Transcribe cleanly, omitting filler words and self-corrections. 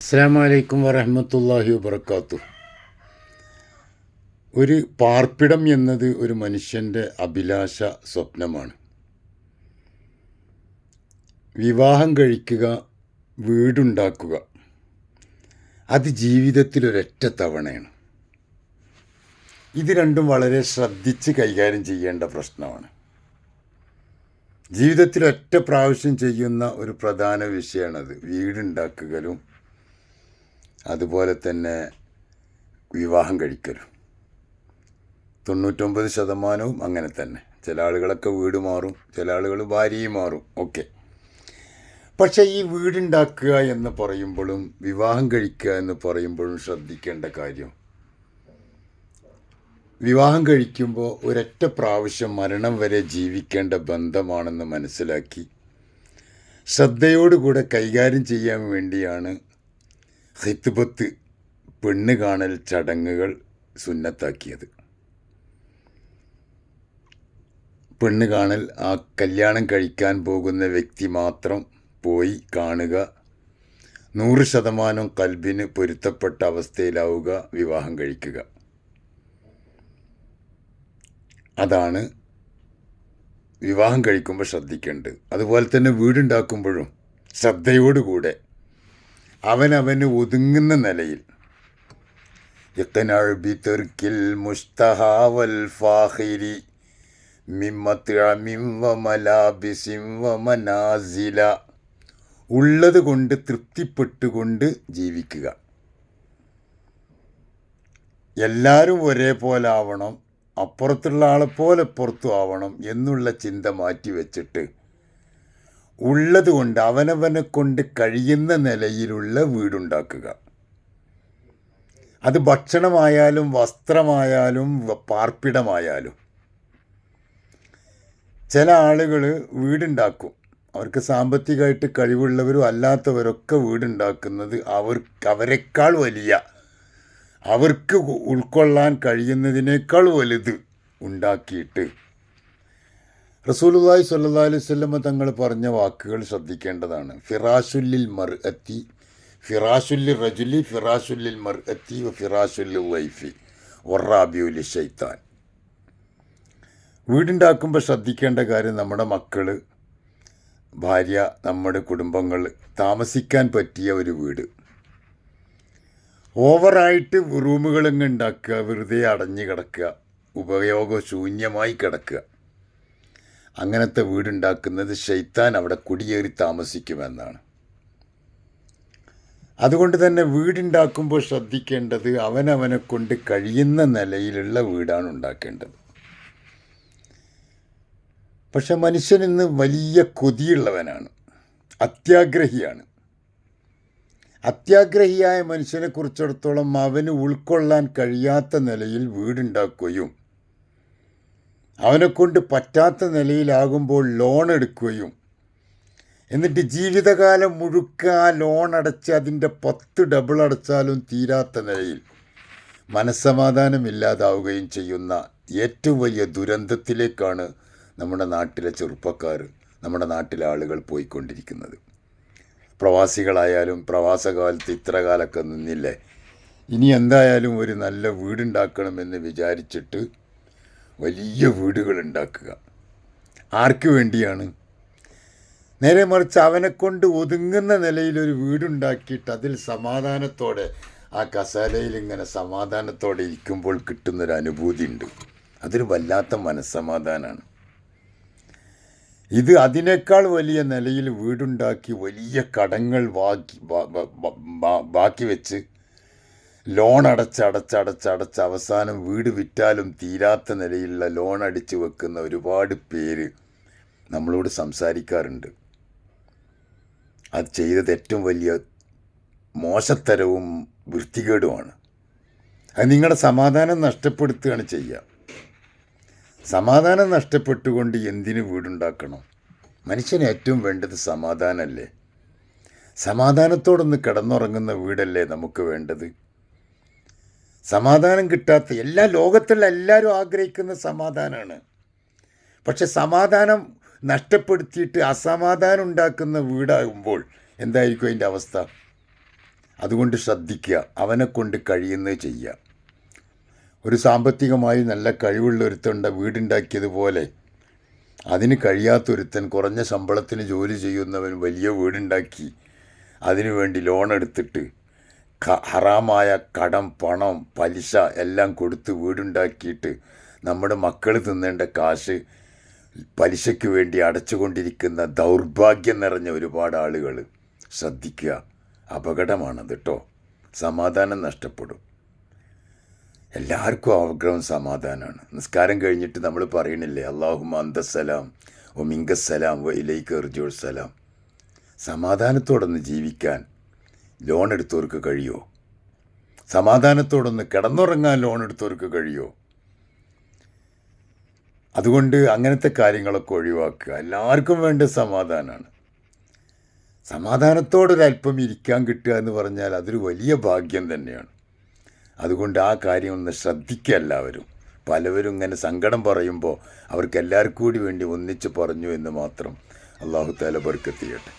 അസ്സലാമു അലൈക്കും വറഹ്മത്തുള്ളാഹി വബറകാതുഹു. ഒരു പാർപ്പിടം എന്നത് ഒരു മനുഷ്യൻ്റെ അഭിലാഷ സ്വപ്നമാണ്. വിവാഹം കഴിക്കുക, വീടുണ്ടാക്കുക, അത് ജീവിതത്തിൽ ഒരൊറ്റ തവണയാണ്. ഇത് രണ്ടും വളരെ ശ്രദ്ധിച്ച് കൈകാര്യം ചെയ്യേണ്ട പ്രശ്നമാണ്. ജീവിതത്തിൽ ഒറ്റ പ്രാവശ്യം ചെയ്യുന്ന ഒരു പ്രധാന വിഷയമാണത്. വീടുണ്ടാക്കലും അതുപോലെ തന്നെ വിവാഹം കഴിക്കലും. 99% അങ്ങനെ തന്നെ. ചില ആളുകളൊക്കെ വീട് മാറും, ചില ആളുകൾ ഭാര്യയും മാറും, ഓക്കെ. പക്ഷേ ഈ വീടുണ്ടാക്കുക എന്ന് പറയുമ്പോഴും വിവാഹം കഴിക്കുക എന്ന് പറയുമ്പോഴും ശ്രദ്ധിക്കേണ്ട കാര്യം, വിവാഹം കഴിക്കുമ്പോൾ ഒരൊറ്റ പ്രാവശ്യം മരണം വരെ ജീവിക്കേണ്ട ബന്ധമാണെന്ന് മനസ്സിലാക്കി ശ്രദ്ധയോടുകൂടെ കൈകാര്യം ചെയ്യാൻ വേണ്ടിയാണ് ഖിത്ബത്ത്, പെണ്ണ് കാണൽ ചടങ്ങുകൾ സുന്നത്താക്കിയത്. പെണ്ണ് കാണൽ, ആ കല്യാണം കഴിക്കാൻ പോകുന്ന വ്യക്തി മാത്രം പോയി കാണുക, 100% കൽബിന് പൊരുത്തപ്പെട്ട അവസ്ഥയിലാവുക, വിവാഹം കഴിക്കുക. അതാണ് വിവാഹം കഴിക്കുമ്പോൾ ശ്രദ്ധിക്കേണ്ടത്. അതുപോലെ തന്നെ വീടുണ്ടാക്കുമ്പോഴും ശ്രദ്ധയോടുകൂടെ അവനവന് ഒതുങ്ങുന്ന നിലയിൽ ഉള്ളത് കൊണ്ട് തൃപ്തിപ്പെട്ടുകൊണ്ട് ജീവിക്കുക. എല്ലാവരും ഒരേപോലെ ആവണം, അപ്പുറത്തുള്ള ആളെപ്പോലെ പുറത്തും ആവണം എന്നുള്ള ചിന്ത മാറ്റി വെച്ചിട്ട് ഉള്ളത് കൊണ്ട് അവനവനെ കൊണ്ട് കഴിയുന്ന നിലയിലുള്ള വീടുണ്ടാക്കുക. അത് ഭക്ഷണമായാലും വസ്ത്രമായാലും പാർപ്പിടമായാലും. ചില ആളുകൾ വീടുണ്ടാക്കും, അവർക്ക് സാമ്പത്തികമായിട്ട് കഴിവുള്ളവരും അല്ലാത്തവരൊക്കെ വീടുണ്ടാക്കുന്നത് അവരെക്കാൾ വലിയ, അവർക്ക് ഉൾക്കൊള്ളാൻ കഴിയുന്നതിനേക്കാൾ വലുത് ഉണ്ടാക്കിയിട്ട്. റസൂലുള്ളാഹി സ്വല്ലല്ലാഹു അലൈഹി വസല്ലം തങ്ങൾ പറഞ്ഞ വാക്കുകൾ ശ്രദ്ധിക്കേണ്ടതാണ്. ഫിറാശുല്ലിൽ മർഅത്തി ഫിറാശുല്ലിൽ റജുലി ഫിറാശുല്ലിൽ മർഅത്തി ഫിറാശുല്ലിൽ വൈഫി വറാബിയുൽ ശൈത്താൻ. വീടുണ്ടാക്കുമ്പോൾ ശ്രദ്ധിക്കേണ്ട കാര്യം, നമ്മുടെ മക്കൾ, ഭാര്യ, നമ്മുടെ കുടുംബങ്ങൾ താമസിക്കാൻ പറ്റിയ ഒരു വീട്. ഓവറായിട്ട് റൂമുകളങ്ങ് ഉണ്ടാക്കുക, വെറുതെ അടഞ്ഞു കിടക്കുക, ഉപയോഗശൂന്യമായി കിടക്കുക. അങ്ങനത്തെ വീടുണ്ടാക്കുന്നത് ശൈത്താൻ അവിടെ കുടിയേറി താമസിക്കുമെന്നാണ്. അതുകൊണ്ട് തന്നെ വീടുണ്ടാക്കുമ്പോൾ ശ്രദ്ധിക്കേണ്ടത് അവനവനെ കൊണ്ട് കഴിയുന്ന നിലയിലുള്ള വീടാണ് ഉണ്ടാക്കേണ്ടത്. പക്ഷെ മനുഷ്യൻ ഇന്ന് വലിയ കൊതിയുള്ളവനാണ്, അത്യാഗ്രഹിയാണ്. അത്യാഗ്രഹിയായ മനുഷ്യനെ കുറിച്ചിടത്തോളം അവന് ഉൾക്കൊള്ളാൻ കഴിയാത്ത നിലയിൽ വീടുണ്ടാക്കുകയും അവനെക്കൊണ്ട് പറ്റാത്ത നിലയിലാകുമ്പോൾ ലോൺ എടുക്കുകയും എന്നിട്ട് ജീവിതകാലം മുഴുക്ക ആ ലോൺ അടച്ച് അതിൻ്റെ 10 ഡബിൾ അടച്ചാലും തീരാത്ത നിലയിൽ മനസ്സമാധാനമില്ലാതാവുകയും ചെയ്യുന്ന ഏറ്റവും വലിയ ദുരന്തത്തിലേക്കാണ് നമ്മുടെ നാട്ടിലെ ചെറുപ്പക്കാർ, നമ്മുടെ നാട്ടിലെ ആളുകൾ പോയിക്കൊണ്ടിരിക്കുന്നത്. പ്രവാസികളായാലും പ്രവാസകാലത്ത് ഇത്ര കാലമൊക്കെ നിന്നില്ലേ, ഇനി എന്തായാലും ഒരു നല്ല വീടുണ്ടാക്കണമെന്ന് വിചാരിച്ചിട്ട് വലിയ വീടുകൾ ഉണ്ടാക്കുക. ആർക്ക് വേണ്ടിയാണ്? നേരെ മറിച്ച് അവനെക്കൊണ്ട് ഒതുങ്ങുന്ന നിലയിലൊരു വീടുണ്ടാക്കിയിട്ട് അതിൽ സമാധാനത്തോടെ, ആ കസാലയിൽ ഇങ്ങനെ സമാധാനത്തോടെ ഇരിക്കുമ്പോൾ കിട്ടുന്നൊരു അനുഭൂതി ഉണ്ട്. അതൊരു വല്ലാത്ത മനസ്സമാധാനമാണ്. ഇത് അതിനേക്കാൾ വലിയ നിലയിൽ വീടുണ്ടാക്കി വലിയ കടങ്ങൾ ബാക്കി വെച്ച് ലോൺ അടച്ച് അവസാനം വീട് വിറ്റാലും തീരാത്ത നിലയിലുള്ള ലോൺ അടിച്ചു വെക്കുന്ന ഒരുപാട് പേര് നമ്മളോട് സംസാരിക്കാറുണ്ട്. അത് ചെയ്തത് ഏറ്റവും വലിയ മോശത്തരവും വൃത്തികേടുമാണ്. അത് നിങ്ങളുടെ സമാധാനം നഷ്ടപ്പെടുത്തുകയാണ് ചെയ്യുക. സമാധാനം നഷ്ടപ്പെട്ടുകൊണ്ട് എന്തിനു വീടുണ്ടാക്കണം? മനുഷ്യന് ഏറ്റവും വേണ്ടത് സമാധാനമല്ലേ? സമാധാനത്തോടൊന്ന് കിടന്നുറങ്ങുന്ന വീടല്ലേ നമുക്ക് വേണ്ടത്? സമാധാനം കിട്ടാത്ത ലോകത്തുള്ള എല്ലാവരും ആഗ്രഹിക്കുന്ന സമാധാനമാണ്. പക്ഷെ സമാധാനം നഷ്ടപ്പെടുത്തിയിട്ട് അസമാധാനം ഉണ്ടാക്കുന്ന വീടാകുമ്പോൾ എന്തായിരിക്കും അതിൻ്റെ അവസ്ഥ? അതുകൊണ്ട് ശ്രദ്ധിക്കുക, അവനെ കൊണ്ട് കഴിയുന്നത് ചെയ്യുക. ഒരു സാമ്പത്തികമായി നല്ല കഴിവുള്ള ഒരുത്തണ്ട വീടുണ്ടാക്കിയതുപോലെ അതിന് കഴിയാത്തൊരുത്തൻ കുറഞ്ഞ ശമ്പളത്തിന് ജോലി ചെയ്യുന്നവൻ വലിയ വീടുണ്ടാക്കി അതിനു വേണ്ടി ലോൺ എടുത്തിട്ട് ഹറാമായ കടം, പണം, പലിശ എല്ലാം കൊടുത്ത് വീടുണ്ടാക്കിയിട്ട് നമ്മുടെ മക്കൾ തിന്നേണ്ട കാശ് പലിശയ്ക്ക് വേണ്ടി അടച്ചുകൊണ്ടിരിക്കുന്ന ദൗർഭാഗ്യം നിറഞ്ഞ ഒരുപാട് ആളുകൾ. ശ്രദ്ധിക്കുക, അപകടമാണത് കേട്ടോ. സമാധാനം നഷ്ടപ്പെടും. എല്ലാവർക്കും ആഗ്രഹം സമാധാനമാണ്. നിസ്കാരം കഴിഞ്ഞിട്ട് നമ്മൾ പറയണില്ലേ, അല്ലാഹുമ്മ അന്തസ്സലാം വ മിങ്കസ്സലാം വ ഇലൈക ഇർജിഉൽ സലാം. സമാധാനത്തോടൊന്ന് ജീവിക്കാൻ ലോൺ എടുത്തവർക്ക് കഴിയുമോ? സമാധാനത്തോടൊന്ന് കിടന്നുറങ്ങാൻ ലോൺ എടുത്തവർക്ക് കഴിയുമോ? അതുകൊണ്ട് അങ്ങനത്തെ കാര്യങ്ങളൊക്കെ ഒഴിവാക്കുക. എല്ലാവർക്കും വേണ്ട സമാധാനമാണ്. സമാധാനത്തോടൊരല്പം ഇരിക്കാൻ കിട്ടുക എന്ന് പറഞ്ഞാൽ അതൊരു വലിയ ഭാഗ്യം തന്നെയാണ്. അതുകൊണ്ട് ആ കാര്യം ഒന്ന് ശ്രദ്ധിക്കുക എല്ലാവരും. പലവരും ഇങ്ങനെ സങ്കടം പറയുമ്പോൾ അവർക്ക് എല്ലാവർക്കും കൂടി വേണ്ടി ഒന്നിച്ച് പറഞ്ഞു എന്ന് മാത്രം. അല്ലാഹു തആല ബർക്കത്ത് ചെയ്യട്ടെ.